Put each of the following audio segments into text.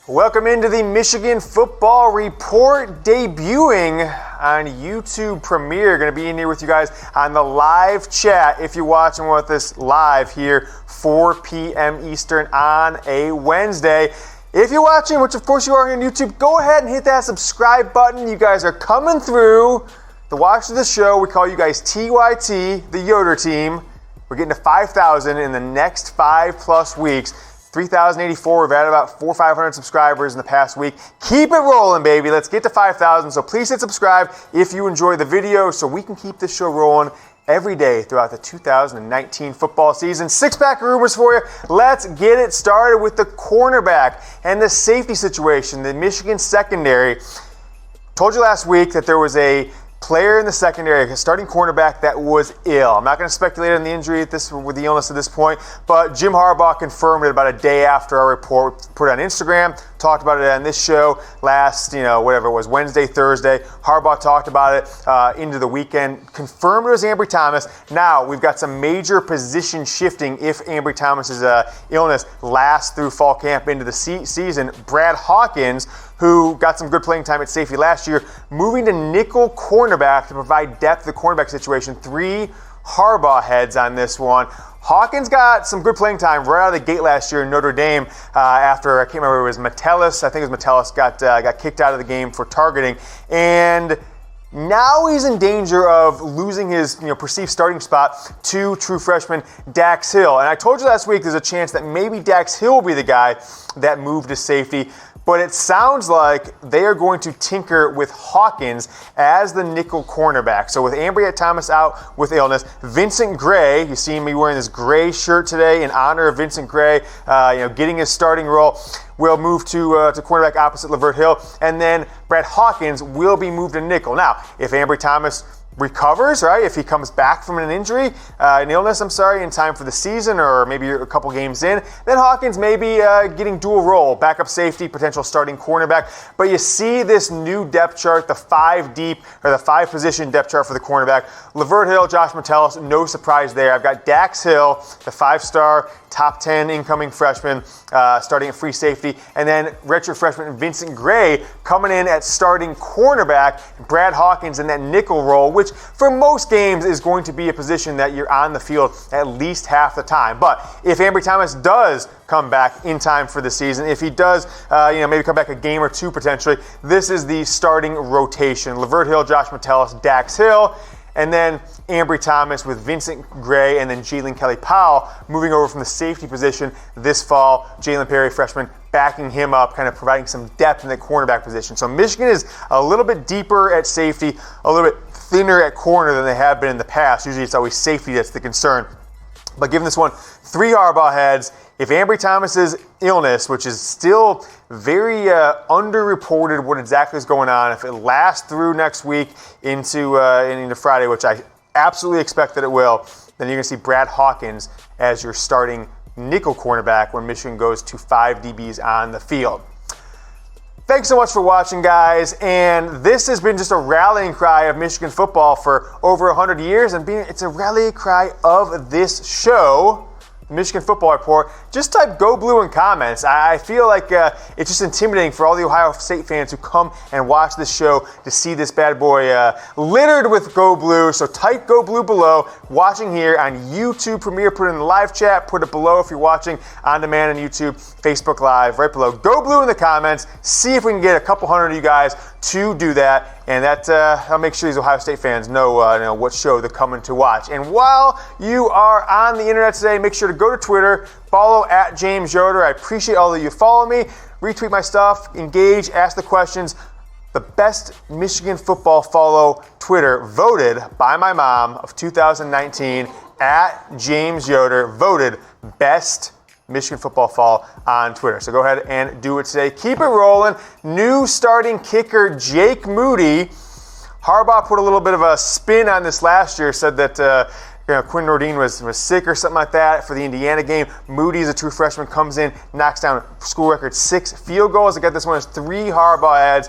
Welcome into the Michigan Football Report, debuting on YouTube Premiere. Going to be in here with you guys on the live chat if you're watching with us live here, 4 p.m. Eastern on a Wednesday. If you're watching, which of course you are on YouTube, go ahead and hit that subscribe button. You guys are coming through the watch of the show. We call you guys TYT, the Yoder team. We're getting to 5,000 in the next 5+ weeks. 3,084. We've added about 400 or 500 subscribers in the past week. Keep it rolling, baby. Let's get to 5,000. So please hit subscribe if you enjoy the video so we can keep this show rolling every day throughout the 2019 football season. 6-pack rumors for you. Let's get it started with the cornerback and the safety situation. The Michigan secondary. Told you last week that there was a player in the secondary, a starting cornerback that was ill. I'm not going to speculate on the injury with the illness at this point, but Jim Harbaugh confirmed it about a day after our report. Put it on Instagram, talked about it on this show last, whatever it was, Wednesday, Thursday. Harbaugh talked about it into the weekend, confirmed it was Ambry Thomas. Now, we've got some major position shifting if Ambry Thomas's illness lasts through fall camp into the season. Brad Hawkins, who got some good playing time at safety last year, moving to nickel cornerback to provide depth to the cornerback situation. 3 Harbaugh heads on this one. Hawkins got some good playing time right out of the gate last year in Notre Dame after, I can't remember, it was Metellus. I think it was Metellus got kicked out of the game for targeting. And now he's in danger of losing his perceived starting spot to true freshman Dax Hill. And I told you last week there's a chance that maybe Dax Hill will be the guy that moved to safety. But it sounds like they are going to tinker with Hawkins as the nickel cornerback. So with Ambry Thomas out with illness, Vincent Gray, you see me wearing this gray shirt today in honor of Vincent Gray, getting his starting role, will move to cornerback opposite LAVERT Hill. And then Brad Hawkins will be moved to nickel. Now, if Ambry Thomas recovers, right? If he comes back from an injury, an illness, in time for the season or maybe a couple games in, then Hawkins may be getting dual role, backup safety, potential starting cornerback. But you see this new depth chart, the 5-deep or the 5-position depth chart for the cornerback. LAVERT Hill, Josh Metellus, no surprise there. I've got Dax Hill, the 5-star, top 10 incoming freshman, starting at free safety, and then redshirt freshman Vincent Gray coming in at starting cornerback. Brad Hawkins in that nickel role, which for most games is going to be a position that you're on the field at least half the time. But if Ambry Thomas does come back in time for the season, if he does, maybe come back a game or two potentially, this is the starting rotation. LAVERT Hill, Josh Metellus, Dax Hill, and then Ambry Thomas with Vincent Gray and then Jalen Kelly-Powell moving over from the safety position this fall. Jalen Perry, freshman, backing him up, kind of providing some depth in the cornerback position. So Michigan is a little bit deeper at safety, a little bit thinner at corner than they have been in the past. Usually it's always safety that's the concern. But given this one, 3 Harbaugh heads. If Ambry Thomas's illness, which is still very underreported what exactly is going on, if it lasts through next week into Friday, which I absolutely expect that it will, then you're going to see Brad Hawkins as your starting nickel cornerback when Michigan goes to 5 DBs on the field. Thanks so much for watching, guys, and this has been just a rallying cry of Michigan football for over 100 years, and it's a rallying cry of this show, Michigan Football Report. Just type "Go Blue" in comments. I feel like it's just intimidating for all the Ohio State fans who come and watch this show to see this bad boy littered with "Go Blue." So type "Go Blue" below. Watching here on YouTube Premiere, put it in the live chat. Put it below if you're watching on demand on YouTube, Facebook Live, right below. "Go Blue" in the comments. See if we can get a couple hundred of you guys to do that, and that'll make sure these Ohio State fans know what show they're coming to watch. And while you are on the internet today, make sure to go to Twitter, follow at James Yoder. I appreciate all of you follow me, retweet my stuff, engage, ask the questions. The best Michigan football follow Twitter, voted by my mom of 2019 at James Yoder, voted best Michigan football follow on Twitter. So go ahead and do it today. Keep it rolling. New starting kicker Jake Moody. Harbaugh put a little bit of a spin on this last year, said that Quinn Nordine was sick or something like that for the Indiana game. Moody, as a true freshman, comes in, knocks down school record 6 field goals. I got this one as 3 Harbaugh heads,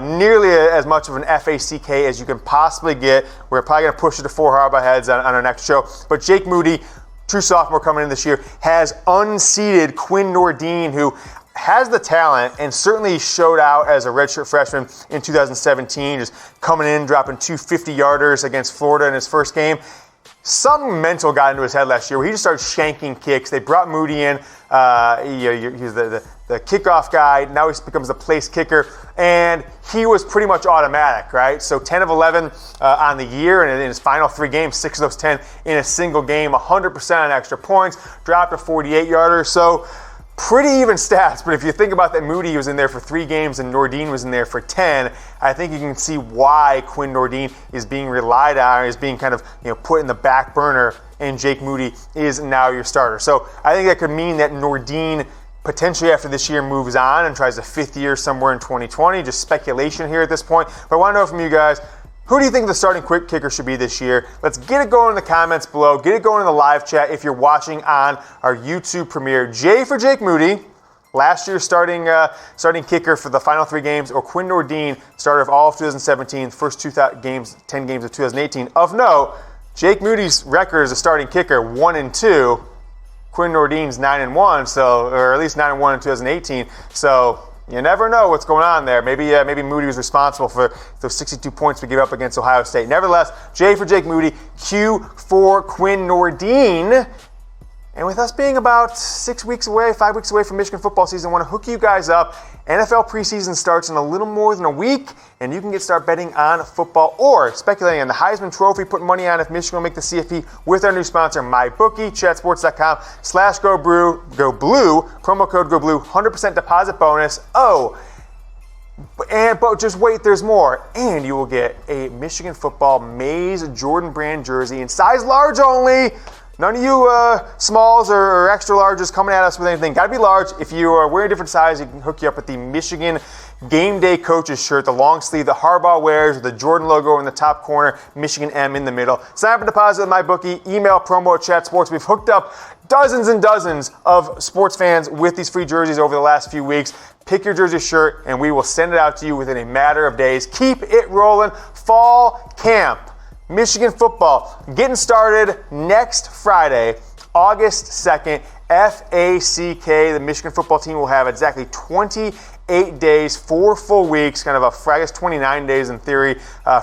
nearly as much of an FACK as you can possibly get. We're probably going to push it to 4 Harbaugh heads on our next show. But Jake Moody, true sophomore coming in this year, has unseated Quinn Nordine, who has the talent and certainly showed out as a redshirt freshman in 2017, just coming in, dropping 2 50-yarders against Florida in his first game. Something mental got into his head last year where he just started shanking kicks. They brought Moody in. He's the kickoff guy. Now he becomes the place kicker. And he was pretty much automatic, right? So 10 of 11 on the year, and in his final 3 games, 6 of those 10 in a single game, 100% on extra points, dropped a 48-yarder. So pretty even stats, but if you think about that, Moody was in there for 3 games and Nordin was in there for 10. I think you can see why Quinn Nordin is being relied on, is being kind of put in the back burner, and Jake Moody is now your starter. So I think that could mean that Nordin potentially after this year moves on and tries a 5th year somewhere in 2020. Just speculation here at this point, but I want to know from you guys, who do you think the starting quick kicker should be this year? Let's get it going in the comments below. Get it going in the live chat if you're watching on our YouTube premiere. J for Jake Moody, last year's starting kicker for the final 3 games, or Quinn Nordin, starter of all of 2017, first 10 games of 2018. Of note, Jake Moody's record as a starting kicker, 1-2. Quinn Nordin's 9-1, or at least 9-1 in 2018. So you never know what's going on there. Maybe Moody was responsible for those 62 points we gave up against Ohio State. Nevertheless, J for Jake Moody, Q for Quinn Nordin. And with us being about 5 weeks away from Michigan football season, I want to hook you guys up. NFL preseason starts in a little more than a week, and you can start betting on football or speculating on the Heisman Trophy, putting money on if Michigan will make the CFP with our new sponsor, MyBookie, chatsports.com/go blue, promo code go blue, 100% deposit bonus. But just wait, there's more. And you will get a Michigan football Maze Jordan brand jersey in size large only. None of you smalls or extra larges coming at us with anything. Got to be large. If you are wearing a different size, you can hook you up with the Michigan Game Day Coaches shirt, the long sleeve that Harbaugh wears with the Jordan logo in the top corner, Michigan M in the middle. Sign up and deposit with MyBookie. Email promo at Chat Sports. We've hooked up dozens and dozens of sports fans with these free jerseys over the last few weeks. Pick your jersey shirt, and we will send it out to you within a matter of days. Keep it rolling. Fall camp. Michigan football getting started next Friday, August 2nd, FACK. The Michigan football team will have exactly 28 days, 4 full weeks, kind of I guess 29 days in theory,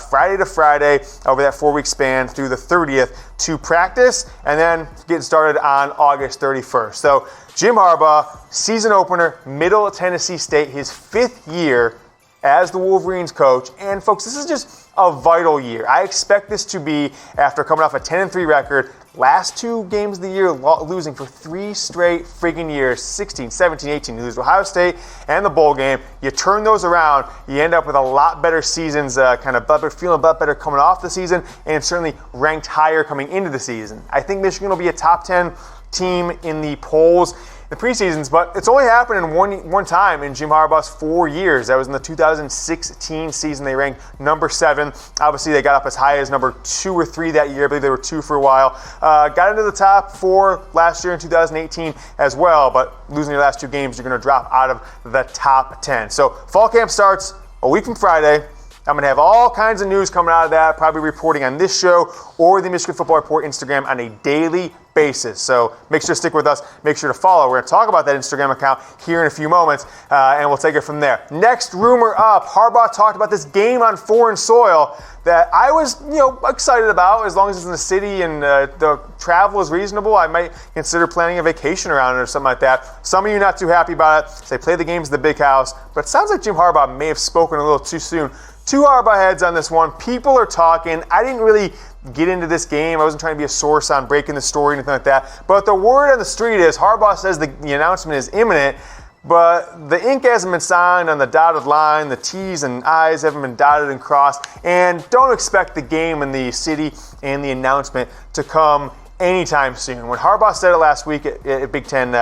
Friday to Friday over that 4-week span through the 30th to practice, and then getting started on August 31st. So Jim Harbaugh, season opener, Middle Tennessee State, his 5th year as the Wolverines coach. And folks, this is just a vital year. I expect this to be, after coming off a 10-3 record, last 2 games of the year losing for 3 straight friggin' years, 16, 17, 18. You lose to Ohio State and the bowl game. You turn those around, you end up with a lot better seasons, feeling a lot better coming off the season, and certainly ranked higher coming into the season. I think Michigan will be a top 10 team in the polls the preseasons, but it's only happened in one time in Jim Harbaugh's 4 years. That was in the 2016 season. They ranked number 7. Obviously, they got up as high as number 2 or 3 that year. I believe they were 2 for a while. Got into the top 4 last year in 2018 as well, but losing your last 2 games, you're going to drop out of the top 10. So fall camp starts a week from Friday. I'm going to have all kinds of news coming out of that, probably reporting on this show or the Michigan Football Report Instagram on a daily basis. So make sure to stick with us. Make sure to follow. We're going to talk about that Instagram account here in a few moments, and we'll take it from there. Next rumor up, Harbaugh talked about this game on foreign soil that I was excited about. As long as it's in the city and the travel is reasonable, I might consider planning a vacation around it or something like that. Some of you not too happy about it. They play the games at the big house, but it sounds like Jim Harbaugh may have spoken a little too soon. 2 Harbaugh heads on this one. People are talking. I didn't really get into this game. I wasn't trying to be a source on breaking the story or anything like that. But the word on the street is Harbaugh says the announcement is imminent, but the ink hasn't been signed on the dotted line. The T's and I's haven't been dotted and crossed. And don't expect the game in the city and the announcement to come anytime soon. When Harbaugh said it last week at Big Ten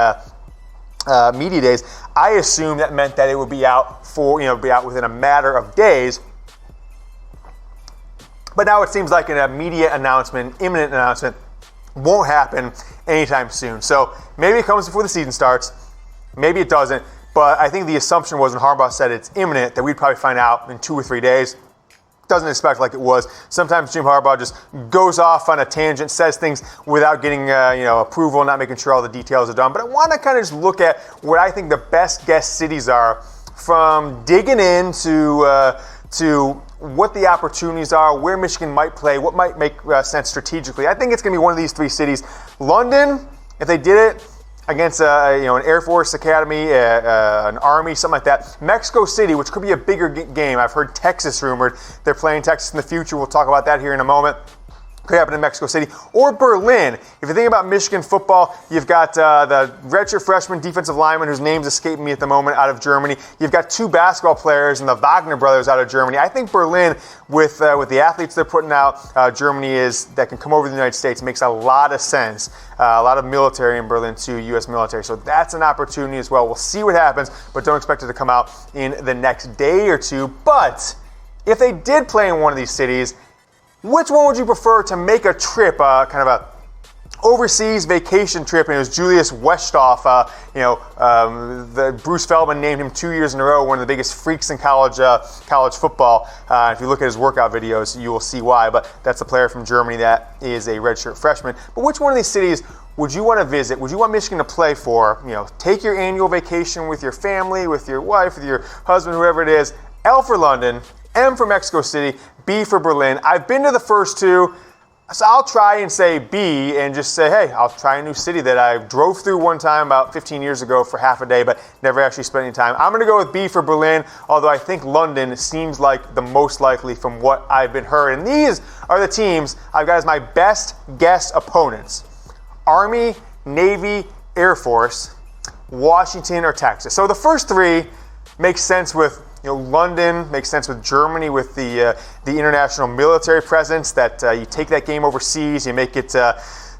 Media Days, I assumed that meant that it would be out within a matter of days. But now it seems like an immediate announcement, imminent announcement, won't happen anytime soon. So maybe it comes before the season starts. Maybe it doesn't. But I think the assumption was when Harbaugh said it's imminent that we'd probably find out in 2 or 3 days. doesn't expect like it was. Sometimes Jim Harbaugh just goes off on a tangent, says things without getting approval, not making sure all the details are done. But I want to kind of just look at what I think the best guest cities are, from digging into to what the opportunities are, where Michigan might play, what might make sense strategically. I think it's going to be one of these three cities. London, if they did it against an Air Force Academy, an Army, something like that. Mexico City, which could be a bigger game. I've heard Texas rumored. They're playing Texas in the future. We'll talk about that here in a moment. Could happen in Mexico City. Or Berlin. If you think about Michigan football, you've got the redshirt freshman defensive lineman whose name's escaping me at the moment out of Germany. You've got two basketball players and the Wagner brothers out of Germany. I think Berlin, with the athletes they're putting out, Germany that can come over to the United States, makes a lot of sense. A lot of military in Berlin too, U.S. military. So that's an opportunity as well. We'll see what happens, but don't expect it to come out in the next day or two. But if they did play in one of these cities, which one would you prefer to make a trip, kind of a overseas vacation trip? And it was Julius Westhoff, the Bruce Feldman named him 2 years in a row one of the biggest freaks in college football. If you look at his workout videos, you will see why. But that's a player from Germany that is a redshirt freshman. But which one of these cities would you want to visit? Would you want Michigan to play for? Take your annual vacation with your family, with your wife, with your husband, whoever it is. L for London, M for Mexico City, B for Berlin. I've been to the first two, so I'll try and say B and just say, hey, I'll try a new city that I drove through one time about 15 years ago for half a day, but never actually spent any time. I'm going to go with B for Berlin, although I think London seems like the most likely from what I've been heard. And these are the teams I've got as my best guess opponents: Army, Navy, Air Force, Washington, or Texas. So the first three make sense with London, makes sense with Germany, with the international military presence, that you take that game overseas, you make it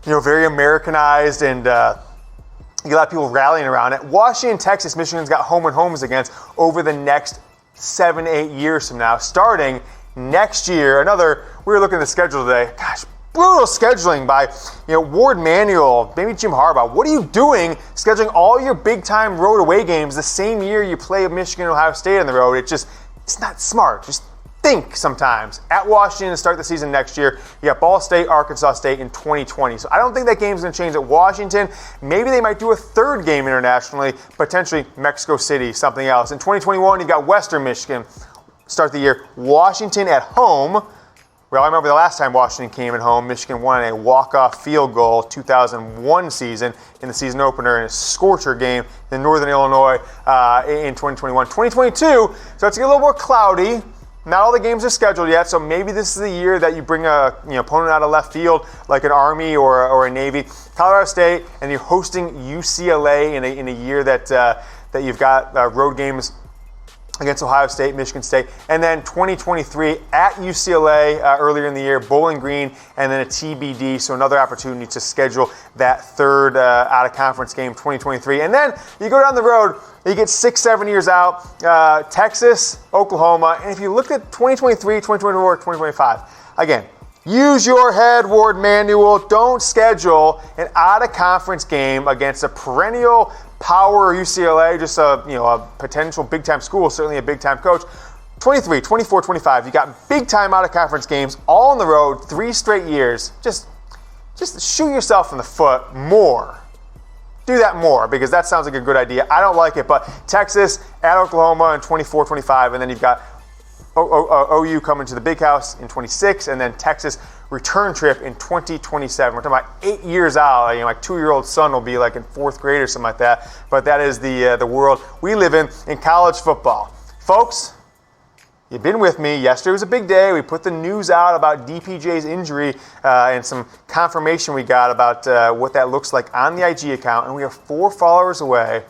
very Americanized, and you get a lot of people rallying around it. Washington, Texas, Michigan's got home and homes against over the next 7-8 years from now, starting next year. We were looking at the schedule today. Gosh, brutal scheduling by Ward Manuel, maybe Jim Harbaugh. What are you doing scheduling all your big-time road away games the same year you play Michigan and Ohio State on the road? It's not smart. Just think sometimes. At Washington to start the season next year, you got Ball State, Arkansas State in 2020. So I don't think that game's going to change at Washington. Maybe they might do a third game internationally, potentially Mexico City, something else. In 2021, you've got Western Michigan. Start the year, Washington at home. Well, I remember the last time Washington came at home, Michigan won a walk-off field goal 2001 season in the season opener in a scorcher game in Northern Illinois in 2021. 2022, so it's a little more cloudy. Not all the games are scheduled yet, so maybe this is the year that you bring a opponent out of left field, like an Army or a Navy. Colorado State, and you're hosting UCLA in a year that you've got road games against Ohio State, Michigan State, and then 2023 at UCLA earlier in the year, Bowling Green, and then a TBD, so another opportunity to schedule that third out-of-conference game, 2023. And then you go down the road, you get 6-7 years out, Texas, Oklahoma, and if you look at 2023, 2024, 2025, again, use your head, Ward Manuel. Don't schedule an out-of-conference game against a perennial power UCLA, just a potential big-time school, certainly a big-time coach. 23, 24, 25, you got big-time out-of-conference games all on the road, 3 straight years. Just shoot yourself in the foot more. Do that more, because that sounds like a good idea. I don't like it, but Texas at Oklahoma in 24, 25, and then you've got OU coming to the Big House in 26, and then Texas return trip in 2027. We're talking about 8 years out. My 2-year-old son will be like in 4th grade or something like that. But that is the world we live in college football. Folks, you've been with me. Yesterday was a big day. We put the news out about DPJ's injury and some confirmation we got about what that looks like on the IG account. And we are 4 followers away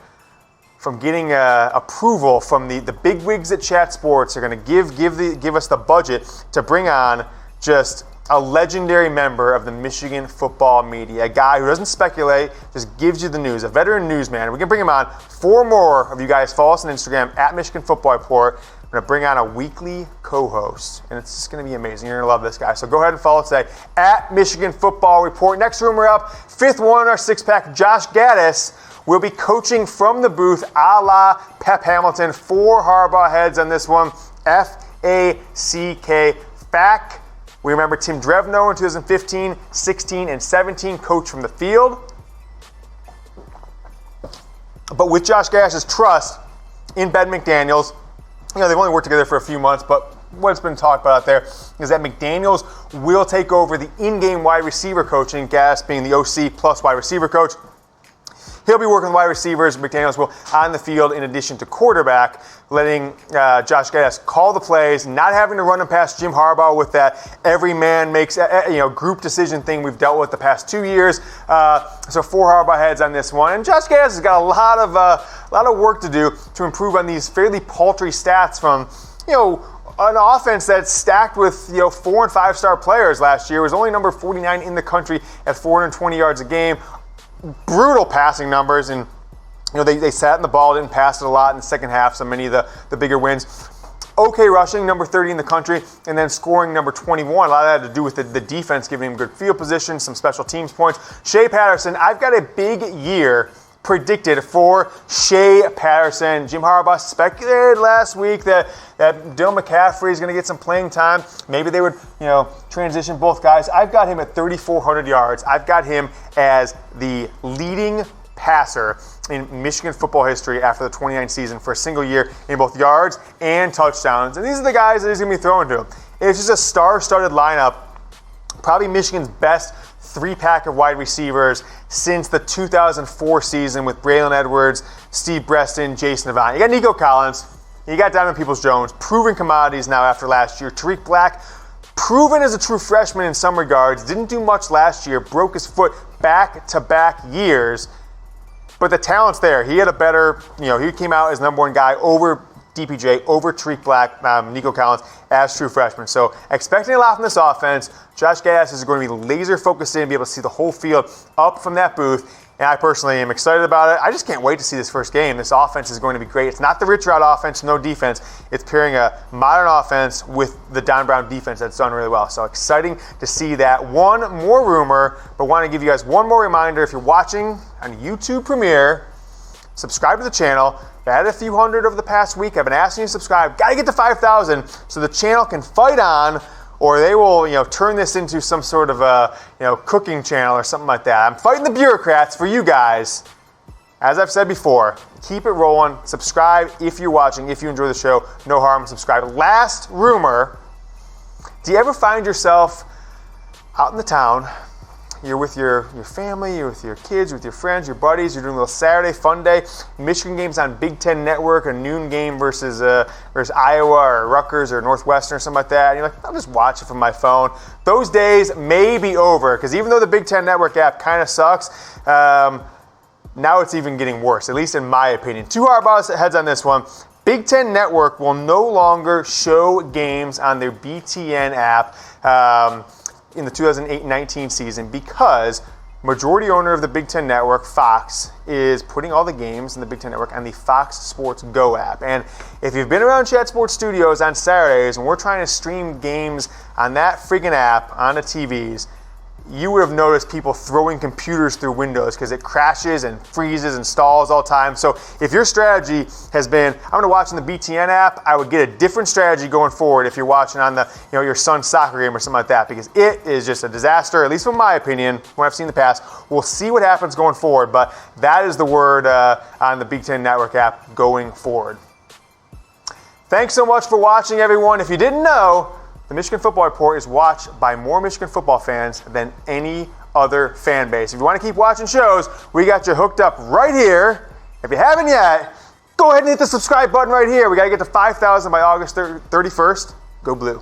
from getting approval from the bigwigs at Chat Sports. They're going to give us the budget to bring on just a legendary member of the Michigan football media, a guy who doesn't speculate, just gives you the news, a veteran newsman. We can bring him on. 4 more of you guys follow us on Instagram at Michigan Football Report. I'm going to bring on a weekly co-host, and it's just going to be amazing. You're going to love this guy. So go ahead and follow today at Michigan Football Report. Next rumor up, 5th one in our 6-pack, Josh Gattis will be coaching from the booth a la Pep Hamilton. 4 Harbaugh heads on this one. F F-A-C-K, FAC. We remember Tim Drevno in 2015, 16, and 17, coach from the field. But with Josh Gattis' trust in Ben McDaniels, they've only worked together for a few months, but what's been talked about out there is that McDaniels will take over the in-game wide receiver coaching, Gattis being the OC plus wide receiver coach. He'll be working with wide receivers. McDaniels will on the field in addition to quarterback, letting Josh Gattis call the plays, not having to run them past Jim Harbaugh with that every man makes group decision thing we've dealt with the past 2 years. So 4 Harbaugh heads on this one, and Josh Gattis has got a lot of work to do to improve on these fairly paltry stats from an offense that's stacked with 4 and 5 star players last year. It was only number 49 in the country at 420 yards a game. Brutal passing numbers, and they sat in the ball, didn't pass it a lot in the second half, so many of the bigger wins. Okay rushing, number 30 in the country, and then scoring number 21. A lot of that had to do with the defense giving him good field position, some special teams points. Shea Patterson, I've got a big year predicted for Shea Patterson. Jim Harbaugh speculated last week that Dylan McCaffrey is going to get some playing time. Maybe they would, transition both guys. I've got him at 3,400 yards. I've got him as the leading passer in Michigan football history after the 29 season for a single year in both yards and touchdowns. And these are the guys that he's going to be throwing to. It's just a star-studded lineup. Probably Michigan's best 3-pack of wide receivers since the 2004 season with Braylon Edwards, Steve Breston, Jason Avant. You got Nico Collins, you got Diamond Peoples-Jones, proven commodities now after last year. Tariq Black, proven as a true freshman in some regards, didn't do much last year, broke his foot back-to-back years, but the talent's there. He had a better, he came out as number 1 guy over DPJ, over Tariq Black, Nico Collins as true freshman. So expecting a lot from this offense. Josh Gattis is going to be laser focused in and be able to see the whole field up from that booth. And I personally am excited about it. I just can't wait to see this first game. This offense is going to be great. It's not the Rich Rod offense, no defense. It's pairing a modern offense with the Don Brown defense that's done really well. So exciting to see that. One more rumor, but want to give you guys one more reminder. If you're watching on YouTube Premiere, subscribe to the channel. I had a few hundred over the past week. I've been asking you to subscribe. Got to get to 5,000 so the channel can fight on, or they will, turn this into some sort of a, cooking channel or something like that. I'm fighting the bureaucrats for you guys. As I've said before, keep it rolling. Subscribe if you're watching, if you enjoy the show. No harm in subscribing. Last rumor, do you ever find yourself out in the town? You're with your family, you're with your kids, with your friends, your buddies. You're doing a little Saturday fun day. Michigan game's on Big Ten Network, a noon game versus Iowa or Rutgers or Northwestern or something like that. And you're like, I'll just watch it from my phone. Those days may be over, because even though the Big Ten Network app kind of sucks, now it's even getting worse, at least in my opinion. 2 Harbaugh heads on this one. Big Ten Network will no longer show games on their BTN app in the 2008-19 season because majority owner of the Big Ten Network, Fox, is putting all the games in the Big Ten Network on the Fox Sports Go app. And if you've been around Chat Sports Studios on Saturdays and we're trying to stream games on that friggin' app on the TVs, you would have noticed people throwing computers through windows because it crashes and freezes and stalls all the time. So if your strategy has been, I'm going to watch on the BTN app, I would get a different strategy going forward if you're watching on the, your son's soccer game or something like that, because it is just a disaster, at least from my opinion, what I've seen in the past. We'll see what happens going forward, but that is the word on the Big Ten Network app going forward. Thanks so much for watching, everyone. If you didn't know, the Michigan Football Report is watched by more Michigan football fans than any other fan base. If you want to keep watching shows, we got you hooked up right here. If you haven't yet, go ahead and hit the subscribe button right here. We got to get to 5,000 by August 31st. Go Blue.